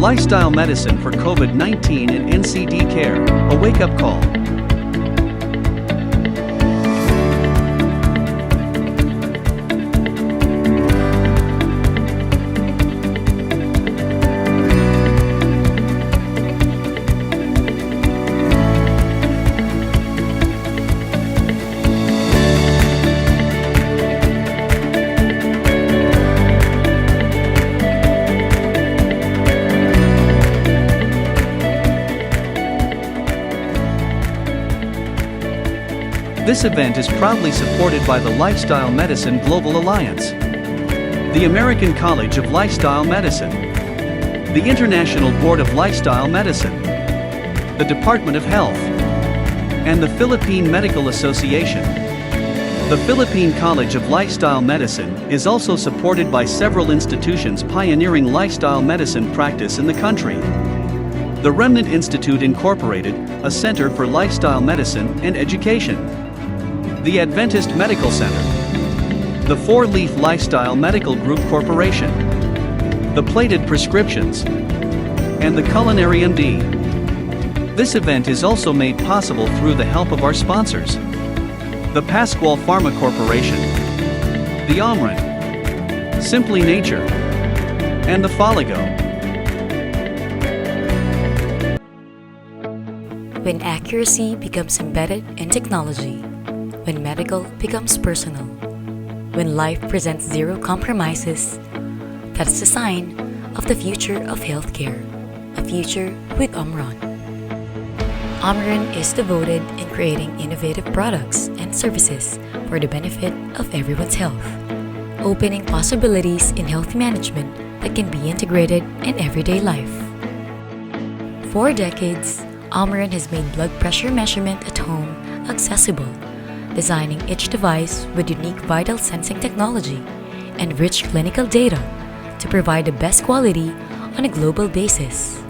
Lifestyle medicine for COVID-19 and NCD care, a wake-up call. This event is proudly supported by the Lifestyle Medicine Global Alliance, the American College of Lifestyle Medicine, the International Board of Lifestyle Medicine, the Department of Health, and the Philippine Medical Association. The Philippine College of Lifestyle Medicine is also supported by several institutions pioneering lifestyle medicine practice in the country. The Remnant Institute Incorporated, a center for lifestyle medicine and education. The Adventist Medical Center, the Four Leaf Lifestyle Medical Group Corporation, the Plated Prescriptions, and the Culinary MD. This event is also made possible through the help of our sponsors, the Pascual Pharma Corporation, the Omron, Simply Nature, and the Foligo. When accuracy becomes embedded in technology, when medical becomes personal, when life presents zero compromises, that's the sign of the future of healthcare, a future with Omron. Omron is devoted in creating innovative products and services for the benefit of everyone's health, opening possibilities in health management that can be integrated in everyday life. For decades, Omron has made blood pressure measurement at home accessible, designing each device with unique vital sensing technology and rich clinical data to provide the best quality on a global basis.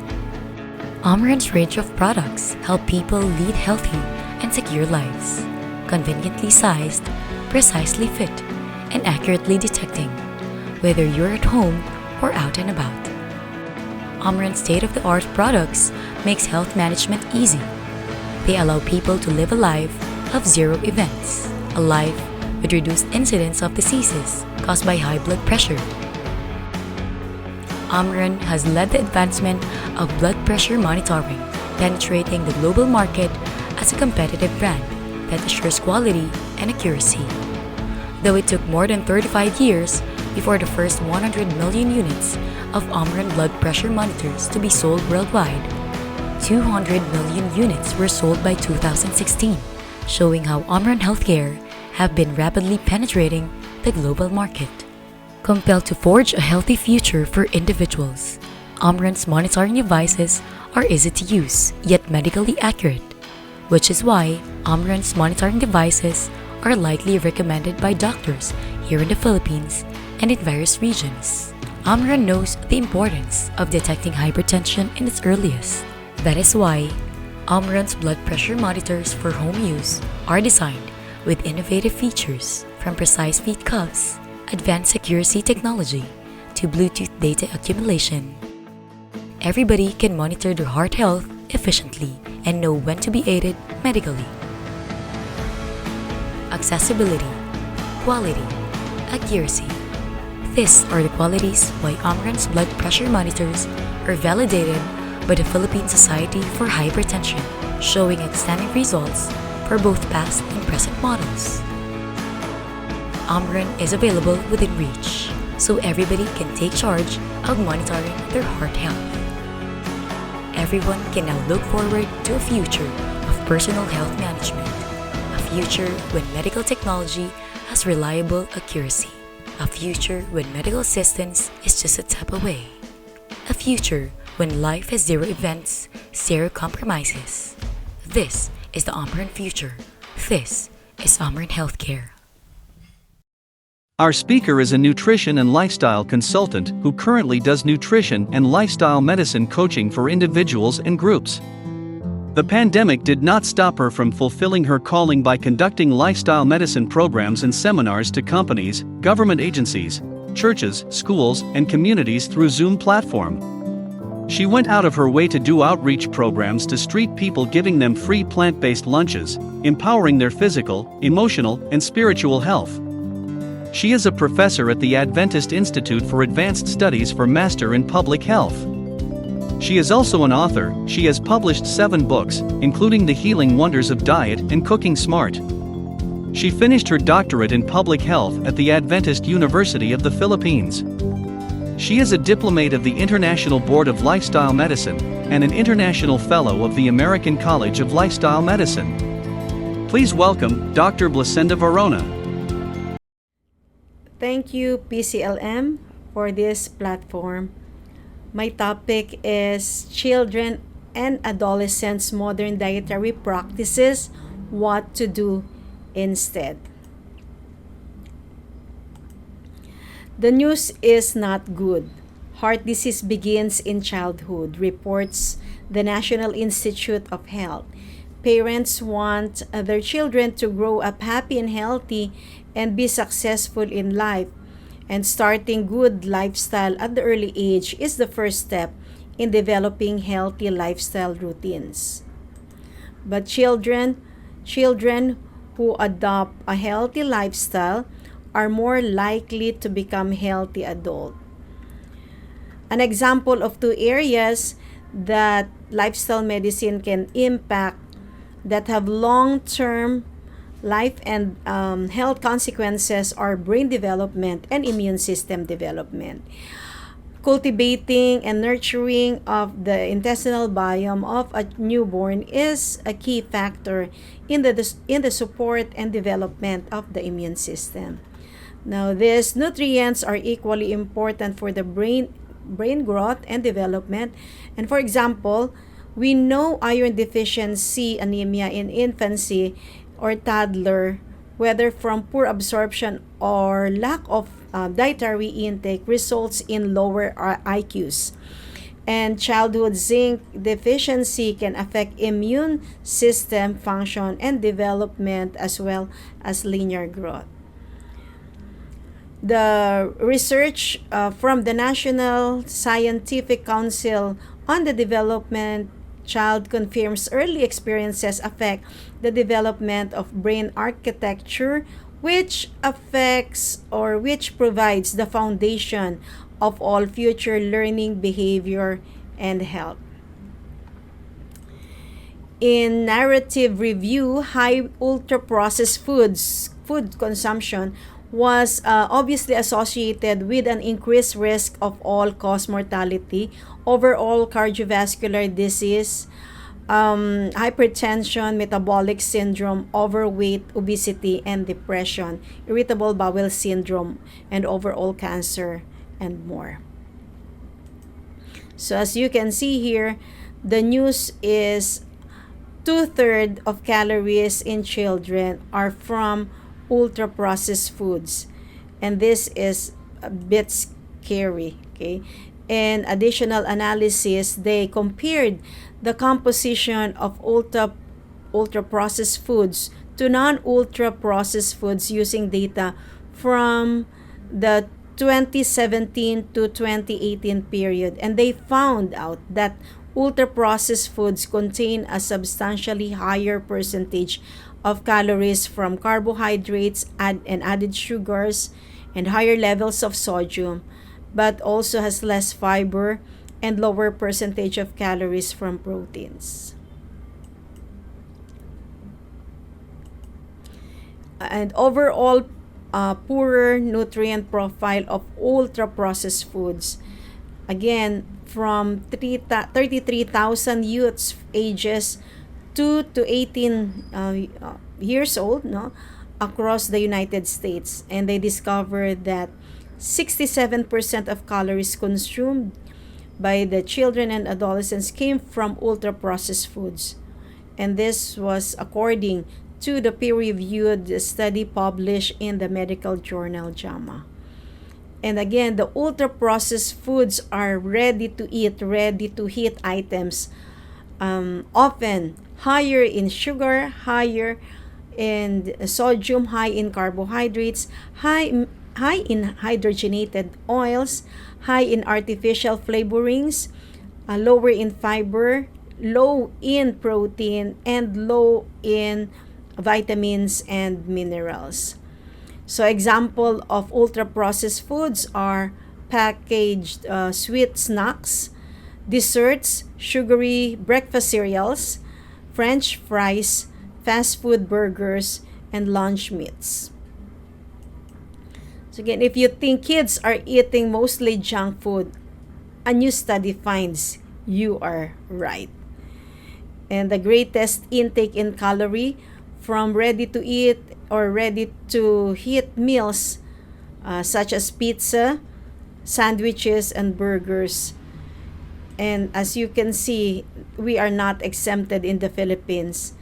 Omron's range of products help people lead healthy and secure lives, conveniently sized, precisely fit, and accurately detecting, whether you're at home or out and about. Omron's state-of-the-art products makes health management easy. They allow people to live a life of zero events, a life with reduced incidence of diseases caused by high blood pressure. Omron has led the advancement of blood pressure monitoring, penetrating the global market as a competitive brand that assures quality and accuracy. Though it took more than 35 years before the first 100 million units of Omron blood pressure monitors to be sold worldwide, 200 million units were sold by 2016. Showing how Omron Healthcare have been rapidly penetrating the global market. Compelled to forge a healthy future for individuals, Omron's monitoring devices are easy to use yet medically accurate, which is why Omron's monitoring devices are likely recommended by doctors here in the Philippines and in various regions. Omron knows the importance of detecting hypertension in its earliest. That is why Omron's blood pressure monitors for home use are designed with innovative features from precise feed cuffs, advanced accuracy technology, to Bluetooth data accumulation. Everybody can monitor their heart health efficiently and know when to be aided medically. Accessibility, quality, accuracy. These are the qualities why Omron's blood pressure monitors are validated by the Philippine Society for Hypertension, showing outstanding results for both past and present models. Omron is available within reach, so everybody can take charge of monitoring their heart health. Everyone can now look forward to a future of personal health management, a future when medical technology has reliable accuracy, a future when medical assistance is just a tap away, a future when life has zero events, zero compromises. This is the Omron future. This is Omron Healthcare. Our speaker is a nutrition and lifestyle consultant who currently does nutrition and lifestyle medicine coaching for individuals and groups. The pandemic did not stop her from fulfilling her calling by conducting lifestyle medicine programs and seminars to companies, government agencies, churches, schools, and communities through Zoom platform. She went out of her way to do outreach programs to street people, giving them free plant-based lunches, empowering their physical, emotional, and spiritual health. She is a professor at the Adventist Institute for Advanced Studies for Master in Public Health. She is also an author. She has published 7 books, including The Healing Wonders of Diet and Cooking Smart. She finished her doctorate in public health at the Adventist University of the Philippines. She is a diplomate of the International Board of Lifestyle Medicine and an international fellow of the American College of Lifestyle Medicine. Please welcome Dr. Blecenda Varona. Thank you, PCLM, for this platform. My topic is Children and Adolescents' Modern Dietary Practices, What to Do Instead. The news is not good. Heart disease begins in childhood, reports the National Institute of Health. Parents want their children to grow up happy and healthy and be successful in life. And starting good lifestyle at the early age is the first step in developing healthy lifestyle routines. But children who adopt a healthy lifestyle are more likely to become healthy adults. An example of 2 areas that lifestyle medicine can impact that have long-term life and health consequences are brain development and immune system development. Cultivating and nurturing of the intestinal biome of a newborn is a key factor in the support and development of the immune system. Now, these nutrients are equally important for the brain growth and development. And for example, we know iron deficiency anemia in infancy or toddler, whether from poor absorption or lack of dietary intake, results in lower IQs. And childhood zinc deficiency can affect immune system function and development as well as linear growth. The research from the National Scientific Council on the Development Child confirms early experiences affect the development of brain architecture, which provides the foundation of all future learning, behavior, and health. In narrative review, high ultra-processed food consumption was obviously associated with an increased risk of all-cause mortality, overall cardiovascular disease, hypertension, metabolic syndrome, overweight, obesity, and depression, irritable bowel syndrome, and overall cancer, and more. So as you can see here, the news is 2/3 of calories in children are from ultra-processed foods. And this is a bit scary, okay? In additional analysis, they compared the composition of ultra-processed foods to non-ultra-processed foods using data from the 2017 to 2018 period. And they found out that ultra-processed foods contain a substantially higher percentage of calories from carbohydrates and added sugars and higher levels of sodium, but also has less fiber and lower percentage of calories from proteins. And overall poorer nutrient profile of ultra-processed foods. Again, from 33,000 youths ages 2 to 18 years old, across the United States. And they discovered that 67% of calories consumed by the children and adolescents came from ultra-processed foods. And this was according to the peer-reviewed study published in the medical journal JAMA. And again, the ultra-processed foods are ready-to-eat, ready-to-heat items, often higher in sugar, higher in sodium, high in carbohydrates, high in hydrogenated oils, high in artificial flavorings, lower in fiber, low in protein, and low in vitamins and minerals. So example of ultra-processed foods are packaged sweet snacks, desserts, sugary breakfast cereals, French fries, fast food burgers, and lunch meats. So again, if you think kids are eating mostly junk food, a new study finds you are right. And the greatest intake in calorie from ready-to-eat or ready-to-heat meals such as pizza, sandwiches, and burgers. And as you can see, we are not exempted in the Philippines.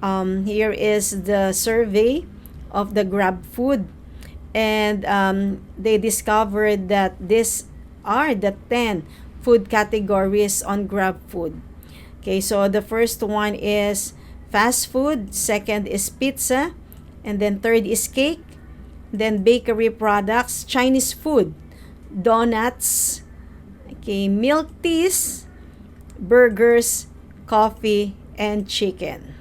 Here is the survey of the Grab Food, and they discovered that these are the 10 food categories on Grab Food. Okay, so the first one is fast food, second is pizza, and then third is cake, then bakery products, Chinese food, donuts, okay, milk teas, burgers, coffee, and chicken.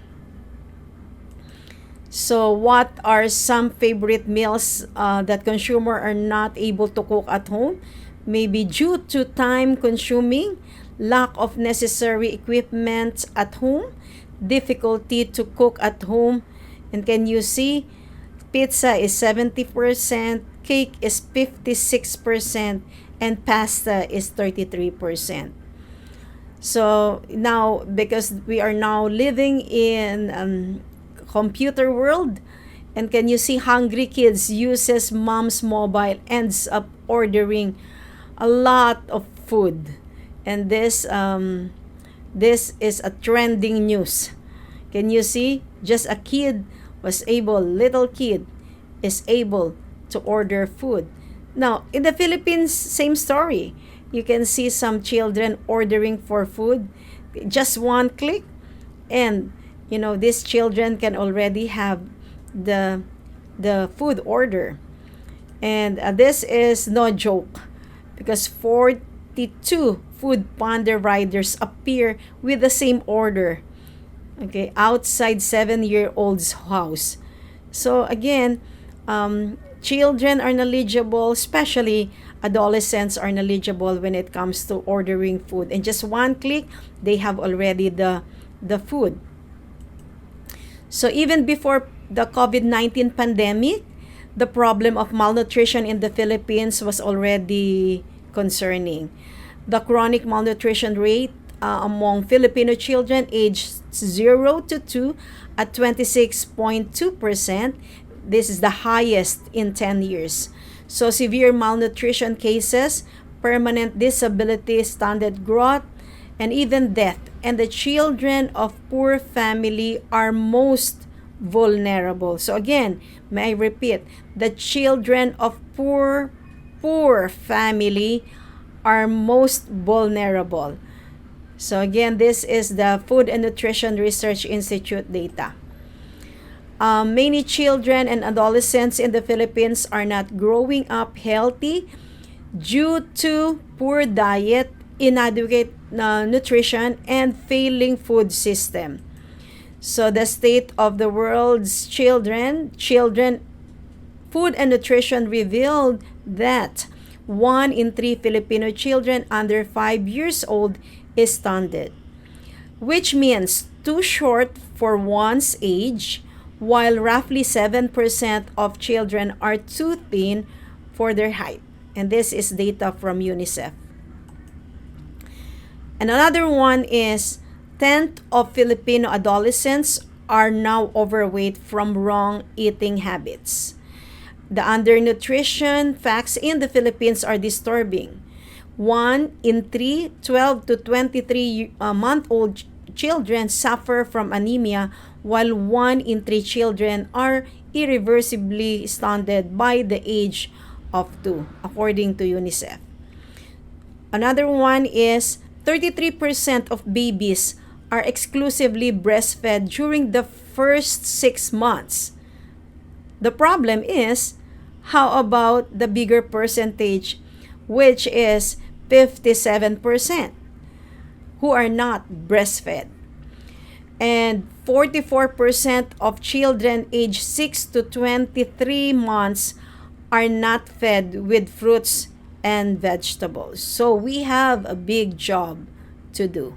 So what are some favorite meals that consumers are not able to cook at home? Maybe due to time consuming, lack of necessary equipment at home, difficulty to cook at home. And can you see, pizza is 70%, cake is 56%, and pasta is 33%. So now, because we are now living in computer world, and can you see, hungry kids uses mom's mobile, ends up ordering a lot of food. And this is a trending news. Can you see, just a little kid is able to order food. Now in the Philippines, same story. You can see some children ordering for food, just one click, and these children can already have the food order. And this is no joke, because 42 food panda riders appear with the same order, okay, outside 7-year-old's house. So again, children are knowledgeable, especially adolescents are knowledgeable when it comes to ordering food, and just one click they have already the food. So even before the COVID-19 pandemic, the problem of malnutrition in the Philippines was already concerning. The chronic malnutrition rate among Filipino children aged 0 to 2 at 26.2%. This is the highest in 10 years. So severe malnutrition cases, permanent disability, stunted growth, and even death. And the children of poor family are most vulnerable. So again, may I repeat, the children of poor family are most vulnerable. So again, this is the Food and Nutrition Research Institute data. Many children and adolescents in the Philippines are not growing up healthy due to poor diet, inadequate nutrition, and failing food system. So the state of the world's children Food and Nutrition revealed that 1 in 3 Filipino children under 5 years old is stunted, which means too short for one's age, while roughly 7% of children are too thin for their height. And this is data from UNICEF. And another one is 10th of Filipino adolescents are now overweight from wrong eating habits. The undernutrition facts in the Philippines are disturbing. 1 in 3 12 to 23-month-old children suffer from anemia, while 1 in 3 children are irreversibly stunted by the age of 2, according to UNICEF. Another one is 33% of babies are exclusively breastfed during the first 6 months. The problem is, how about the bigger percentage, which is 57%? who are not breastfed. And 44% of children aged 6 to 23 months are not fed with fruits and vegetables. So we have a big job to do.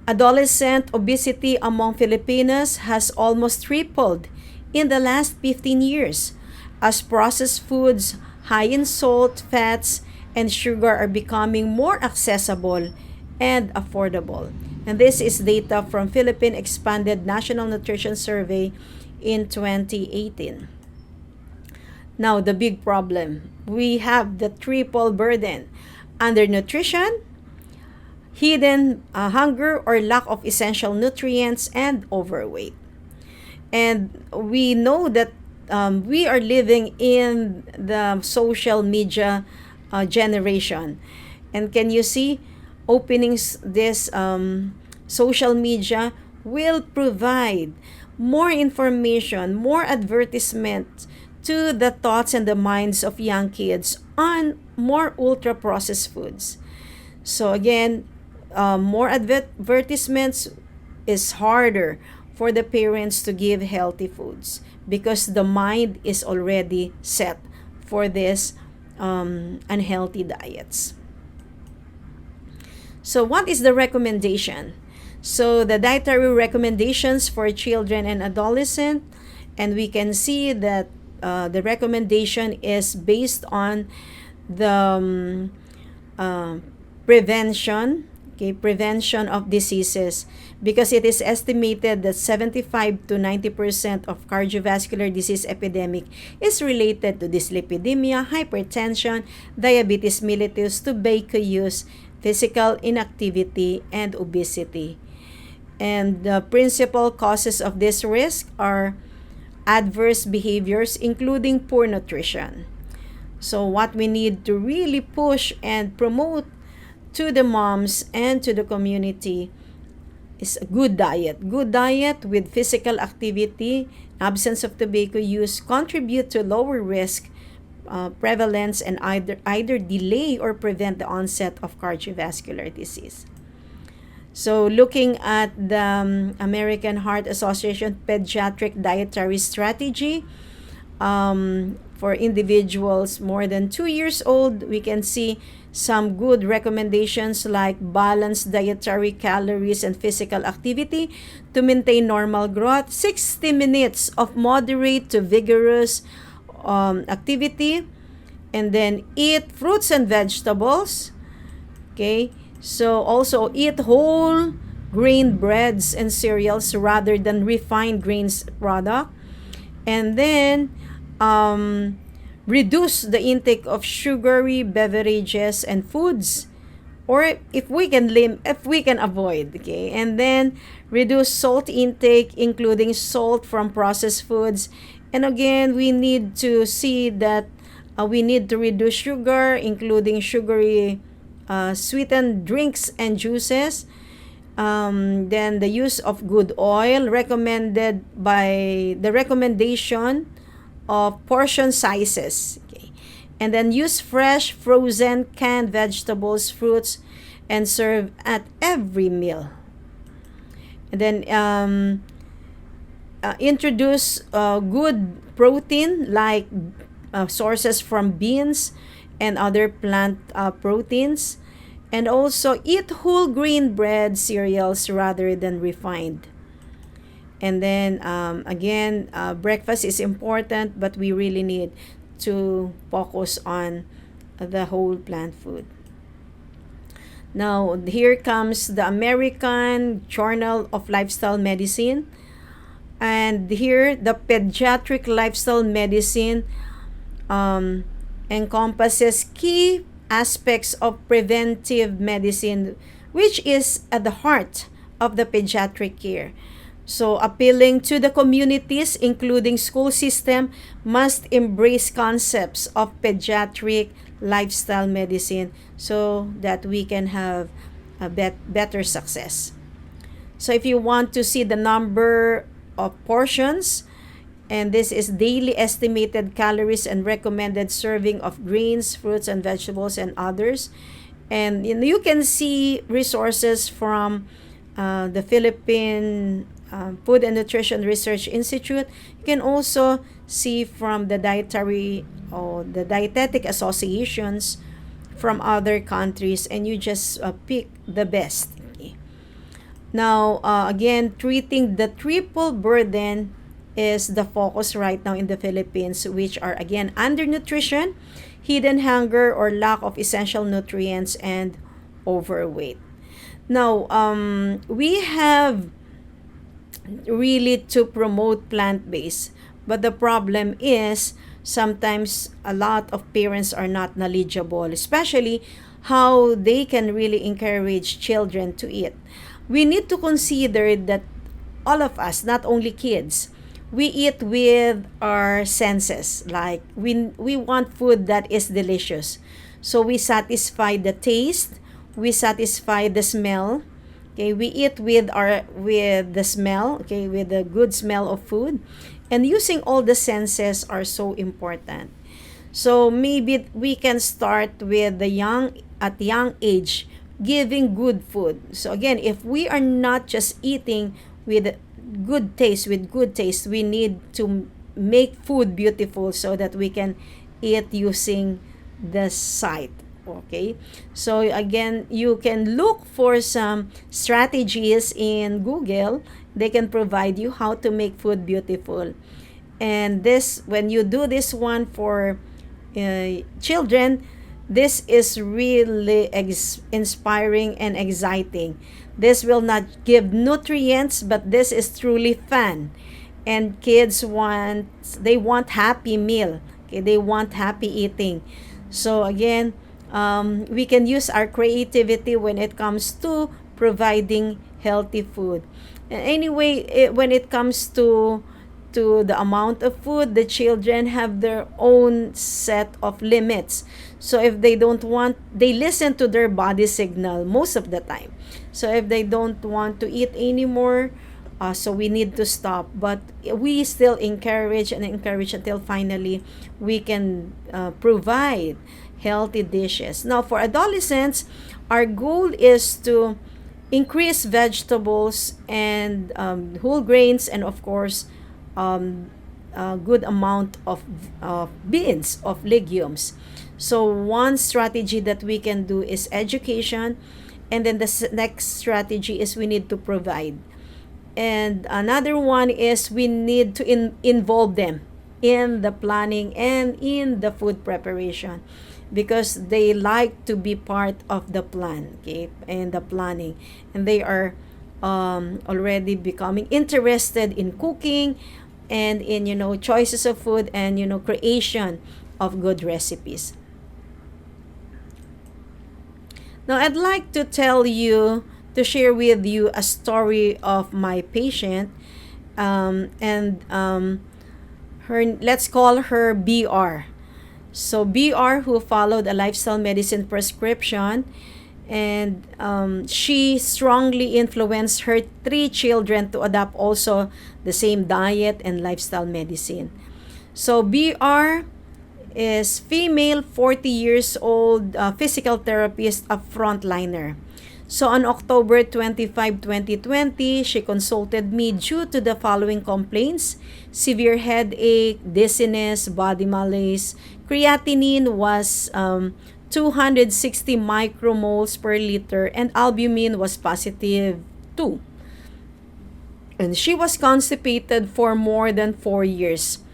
Adolescent obesity among Filipinos has almost tripled in the last 15 years as processed foods high in salt, fats, and sugar are becoming more accessible and affordable. And this is data from Philippine Expanded National Nutrition Survey in 2018. Now, the big problem. We have the triple burden: undernutrition, hidden hunger or lack of essential nutrients, and overweight. And we know that we are living in the social media generation. And can you see, openings this social media will provide more information, more advertisement to the thoughts and the minds of young kids on more ultra processed foods. So again, more advertisements is harder for the parents to give healthy foods because the mind is already set for this unhealthy diets. So what is the recommendation? So the dietary recommendations for children and adolescents, and we can see that the recommendation is based on the prevention of diseases, because it is estimated that 75 to 90% of cardiovascular disease epidemic is related to dyslipidemia, hypertension, diabetes mellitus, tobacco use, physical inactivity, and obesity. And the principal causes of this risk are adverse behaviors, including poor nutrition. So what we need to really push and promote to the moms and to the community is a good diet. Good diet with physical activity, absence of tobacco use contribute to lower risk prevalence and either delay or prevent the onset of cardiovascular disease. So looking at the American Heart Association Pediatric Dietary Strategy, for individuals more than 2 years old, we can see some good recommendations like balanced dietary calories and physical activity to maintain normal growth, 60 minutes of moderate to vigorous activity, and then eat fruits and vegetables. Okay, so also eat whole grain breads and cereals rather than refined grains product, and then reduce the intake of sugary beverages and foods, or if we can avoid. Okay, and then reduce salt intake, including salt from processed foods. And again, we need to see that we need to reduce sugar, including sugary sweetened drinks and juices. Then the use of good oil, recommended by the recommendation of portion sizes. Okay. And then use fresh, frozen, canned vegetables, fruits, and serve at every meal. And then introduce good protein like sources from beans and other plant proteins, and also eat whole grain bread, cereals rather than refined. And then again, breakfast is important, but we really need to focus on the whole plant food. Now, here comes the American Journal of Lifestyle Medicine. And here, the pediatric lifestyle medicine encompasses key aspects of preventive medicine, which is at the heart of the pediatric care. So, appealing to the communities, including school system, must embrace concepts of pediatric lifestyle medicine so that we can have a better success. So, if you want to see the number of portions, and this is daily estimated calories and recommended serving of grains, fruits, and vegetables, and others. And you can see resources from the Philippine Food and Nutrition Research Institute. You can also see from the dietary or the dietetic associations from other countries, and you just pick the best. Okay. Now, again, treating the triple burden is the focus right now in the Philippines, which are again undernutrition, hidden hunger or lack of essential nutrients, and overweight. Now, we have really to promote plant-based, but the problem is sometimes a lot of parents are not knowledgeable, especially how they can really encourage children to eat. We need to consider that all of us, not only kids, we eat with our senses. Like we want food that is delicious. So we satisfy the taste, we satisfy the smell. Okay, we eat with the smell, okay, with the good smell of food. And using all the senses are so important. So maybe we can start with the young age, giving good food. So again, if we are not just eating with good taste, we need to make food beautiful so that we can eat using the sight. Okay, so again, you can look for some strategies in Google. They can provide you how to make food beautiful. And this, when you do this one for children, this is really inspiring and exciting. This will not give nutrients, but this is truly fun. And kids they want happy meal. Okay, they want happy eating. So again, we can use our creativity when it comes to providing healthy food. Anyway, when it comes to the amount of food, the children have their own set of limits. So if they don't want, they listen to their body signal most of the time. So if they don't want to eat anymore, so we need to stop. But we still encourage until finally we can provide healthy dishes. Now, for adolescents, our goal is to increase vegetables and whole grains, and of course, a good amount of beans, of legumes. So one strategy that we can do is education, and then the next strategy is we need to provide. And another one is we need to involve them in the planning and in the food preparation, because they like to be part of the plan, okay, and the planning, and they are already becoming interested in cooking and in choices of food and creation of good recipes. Now I'd like to share with you a story of my patient, and her, let's call her BR. So BR, who followed a lifestyle medicine prescription, and she strongly influenced her 3 children to adopt also the same diet and lifestyle medicine. So BR is female, 40 years old, physical therapist, a frontliner. So on October 25, 2020, she consulted me due to the following complaints: severe headache, dizziness, body malaise. Creatinine was 260 micromoles per liter, and albumin was positive 2. And she was constipated for more than 4 years.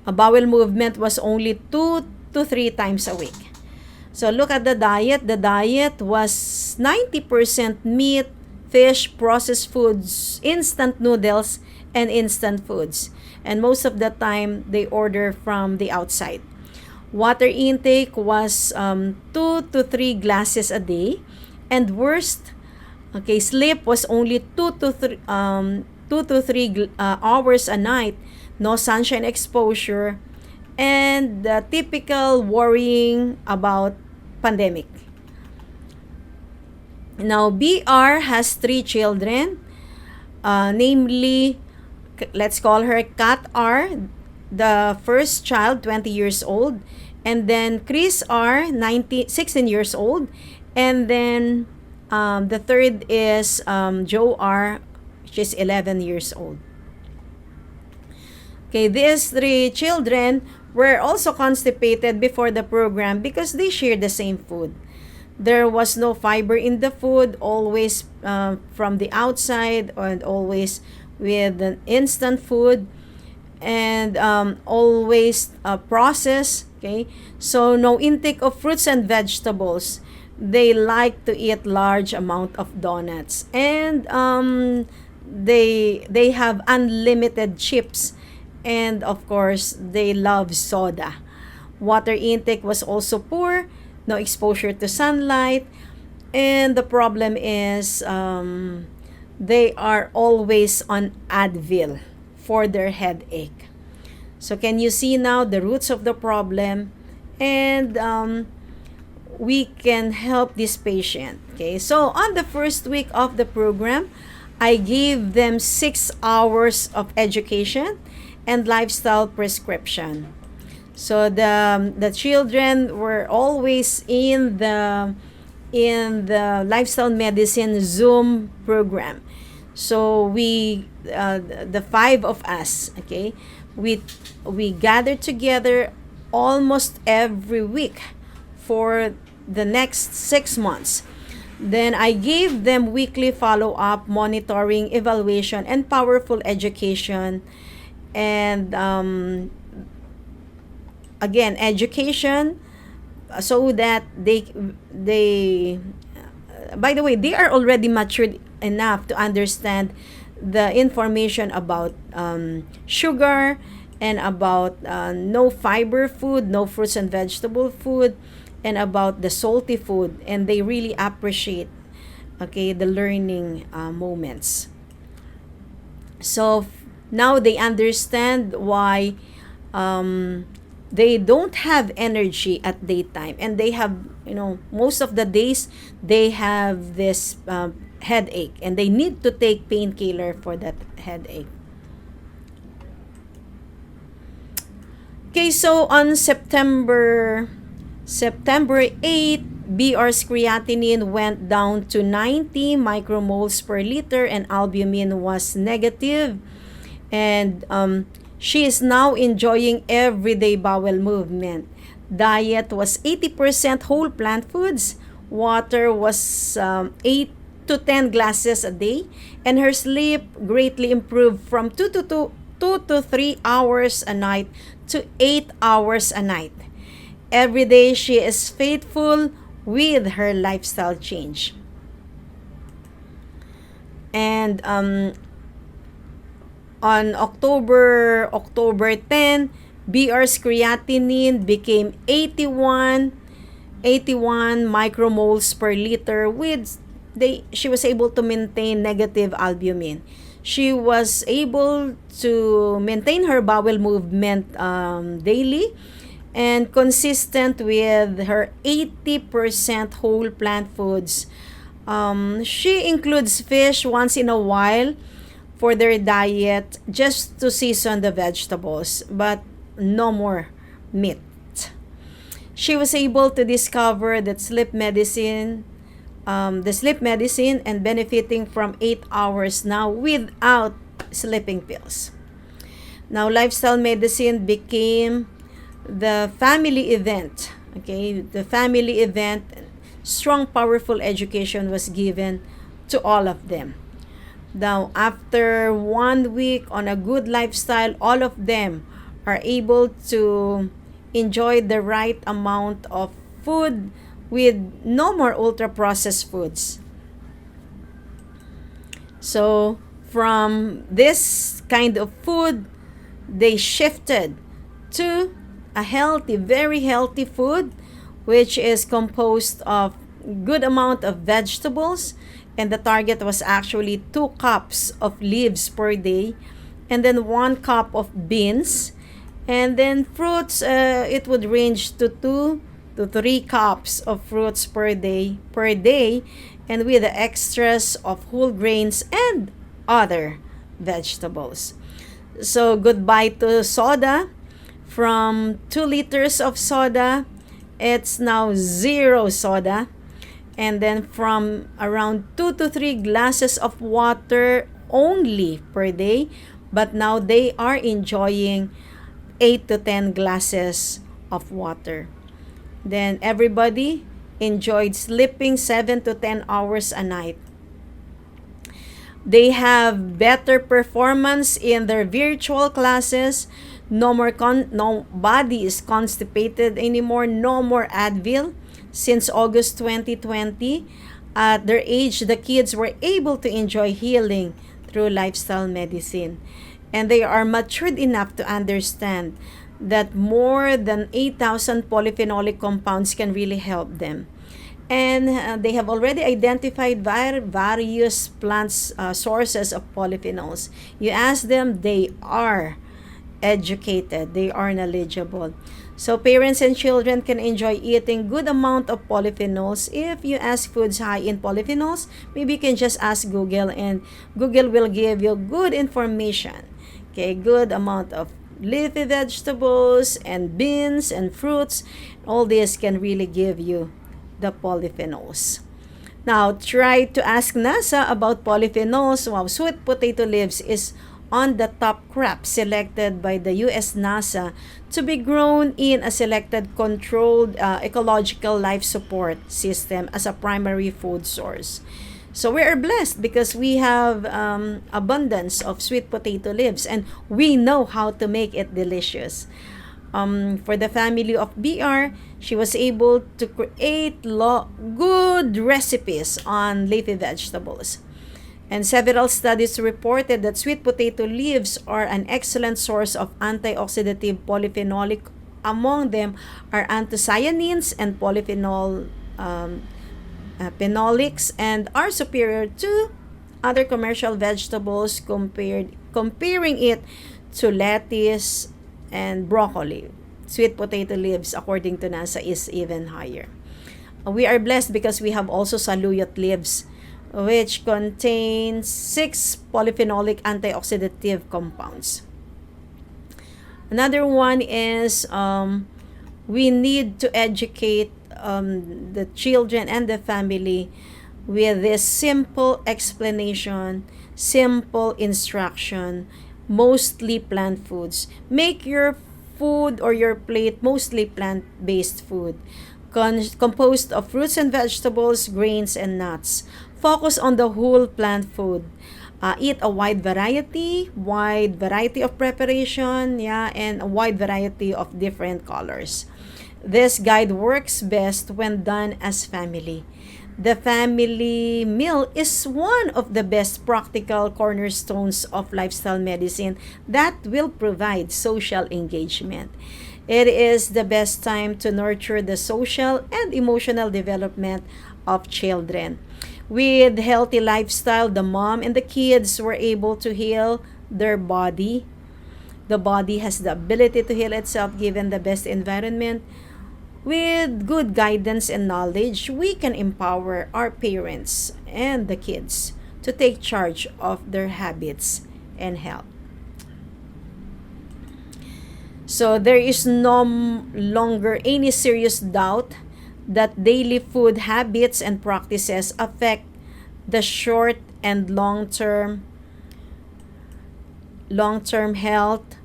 A bowel movement was only 2 to 3 times a week. So look at the diet. The diet was 90% meat, fish, processed foods, instant noodles, and instant foods. And most of the time, they order from the outside. Water intake was 2 to 3 glasses a day. And worst, okay, sleep was only 2 to 3 hours a night. No sunshine exposure. And the typical worrying about pandemic. Now, BR has 3 children, namely, let's call her Kat R, the first child, 20 years old, and then Chris R, 16 years old, And then the third is Joe R. She's 11 years old. Okay, these three children were also constipated before the program because they shared the same food. There was no fiber in the food, always from the outside, and always with an instant food, and always processed. Okay, so no intake of fruits and vegetables. They like to eat large amount of donuts, and they have unlimited chips, and of course they love soda. Water intake was also poor, no exposure to sunlight, and the problem is they are always on Advil for their headache. So can you see now the roots of the problem, and we can help this patient. Okay, so on the first week of the program, I gave them 6 hours of education and lifestyle prescription. So the children were always in the lifestyle medicine Zoom program. So we the five of us, okay, we gathered together almost every week for the next 6 months. Then I gave them weekly follow-up, monitoring, evaluation, and powerful education. And again, education, so that they by the way, they are already matured enough to understand the information about sugar, and about no fiber food, no fruits and vegetable food, and about the salty food, and they really appreciate, okay, the learning moments. So now they understand why they don't have energy at daytime, and they have, most of the days they have this headache, and they need to take painkiller for that headache. Okay, so on September 8, BR's creatinine went down to 90 micromoles per liter, and albumin was negative. And she is now enjoying everyday bowel movement. Diet was 80% whole plant foods. Water was 8 to 10 glasses a day. And her sleep greatly improved from 2 to 3 hours a night to 8 hours a night. Every day she is faithful with her lifestyle change. And on October 10, BR's creatinine became 81 micromoles per liter. She was able to maintain negative albumin. She was able to maintain her bowel movement daily, and consistent with her 80% whole plant foods. She includes fish once in a while for their diet, just to season the vegetables, but no more meat. She was able to discover that sleep medicine, and benefiting from 8 hours now without sleeping pills. Now, lifestyle medicine became the family event. Okay, the family event, strong, powerful education was given to all of them. Now, after 1 week on a good lifestyle, all of them are able to enjoy the right amount of food with no more ultra-processed foods. So, from this kind of food, they shifted to a healthy, very healthy food, which is composed of good amount of vegetables, and the target was actually 2 cups of leaves per day, and then 1 cup of beans, and then fruits. It would range to 2 to 3 cups of fruits per day, and with the extras of whole grains and other vegetables. So goodbye to soda. From 2 liters of soda, it's now 0 soda. and then from around 2 to 3 glasses of water only per day, but now they are enjoying 8 to 10 glasses of water. Then everybody enjoyed sleeping 7 to 10 hours a night. They have better performance in their virtual classes. Nobody is constipated anymore. No more Advil. Since August 2020, at their age, the kids were able to enjoy healing through lifestyle medicine. And they are matured enough to understand that more than 8,000 polyphenolic compounds can really help them. And they have already identified various plants sources of polyphenols. You ask them, they are educated, they are knowledgeable. So parents and children can enjoy eating good amount of polyphenols. If you ask foods high in polyphenols, maybe you can just ask Google, and Google will give you good information. Okay, good amount of leafy vegetables and beans and fruits. All this can really give you the polyphenols. Now, try to ask NASA about polyphenols. Wow, sweet potato leaves is on the top crop selected by the US NASA to be grown in a selected controlled ecological life support system as a primary food source. So we are blessed because we have abundance of sweet potato leaves, and we know how to make it delicious. For the family of BR, she was able to create good recipes on leafy vegetables. And several studies reported that sweet potato leaves are an excellent source of antioxidative polyphenolic. Among them are anthocyanins and phenolics, and are superior to other commercial vegetables comparing it to lettuce and broccoli. Sweet potato leaves, according to NASA, is even higher. We are blessed because we have also saluyot leaves, which contains 6 polyphenolic antioxidative compounds. Another one is we need to educate the children and the family with this simple explanation, simple instruction, mostly plant foods. Make your food or your plate mostly plant-based food, composed of fruits and vegetables, grains, and nuts. Focus on the whole plant food. Eat a wide variety of preparation, and a wide variety of different colors. This guide works best when done as family. The family meal is one of the best practical cornerstones of lifestyle medicine that will provide social engagement. It is the best time to nurture the social and emotional development of children. With healthy lifestyle, the mom and the kids were able to heal their body. The body has the ability to heal itself given the best environment. With good guidance and knowledge, we can empower our parents and the kids to take charge of their habits and health. So there is no longer any serious doubt that daily food habits and practices affect the short and long-term health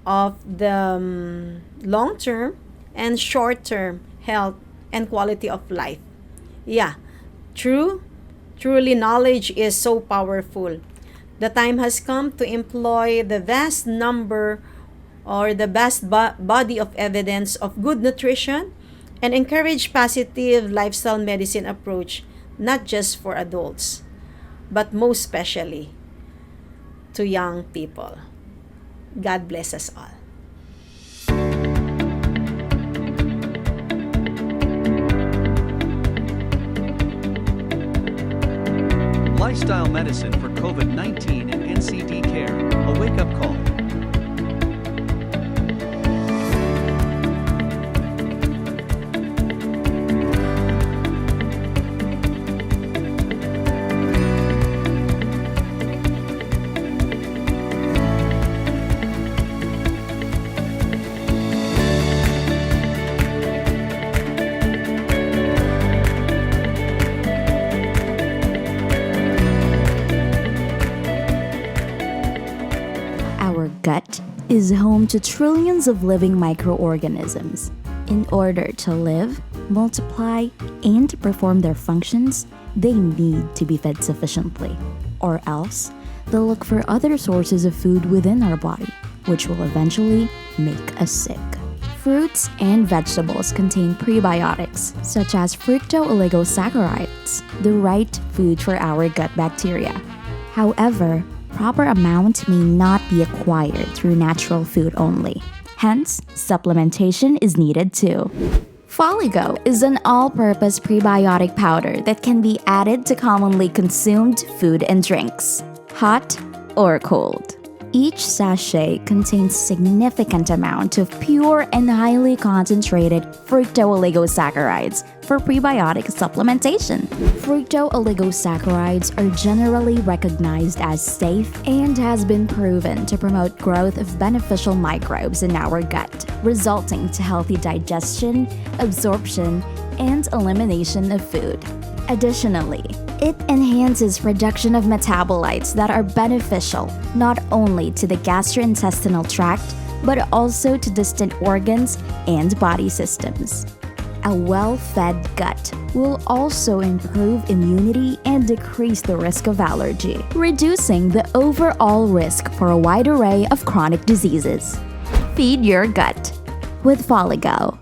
of the long-term and short-term health and quality of life. Yeah, truly knowledge is so powerful. The time has come to employ the vast number or the vast body of evidence of good nutrition and encourage positive lifestyle medicine approach, not just for adults, but most especially to young people. God bless us all. Lifestyle medicine for COVID-19 and NCD care, a wake-up call. is home to trillions of living microorganisms. In order to live, multiply, and perform their functions, they need to be fed sufficiently. Or else, they'll look for other sources of food within our body, which will eventually make us sick. Fruits and vegetables contain prebiotics, such as fructooligosaccharides, the right food for our gut bacteria. However, proper amount may not be acquired through natural food only. Hence, supplementation is needed too. Foligo is an all-purpose prebiotic powder that can be added to commonly consumed food and drinks, hot or cold. Each sachet contains significant amount of pure and highly concentrated fructooligosaccharides for prebiotic supplementation. Fructooligosaccharides are generally recognized as safe and has been proven to promote growth of beneficial microbes in our gut, resulting to healthy digestion, absorption, and elimination of food. Additionally, it enhances production of metabolites that are beneficial not only to the gastrointestinal tract, but also to distant organs and body systems. A well-fed gut will also improve immunity and decrease the risk of allergy, reducing the overall risk for a wide array of chronic diseases. Feed your gut with Foligo.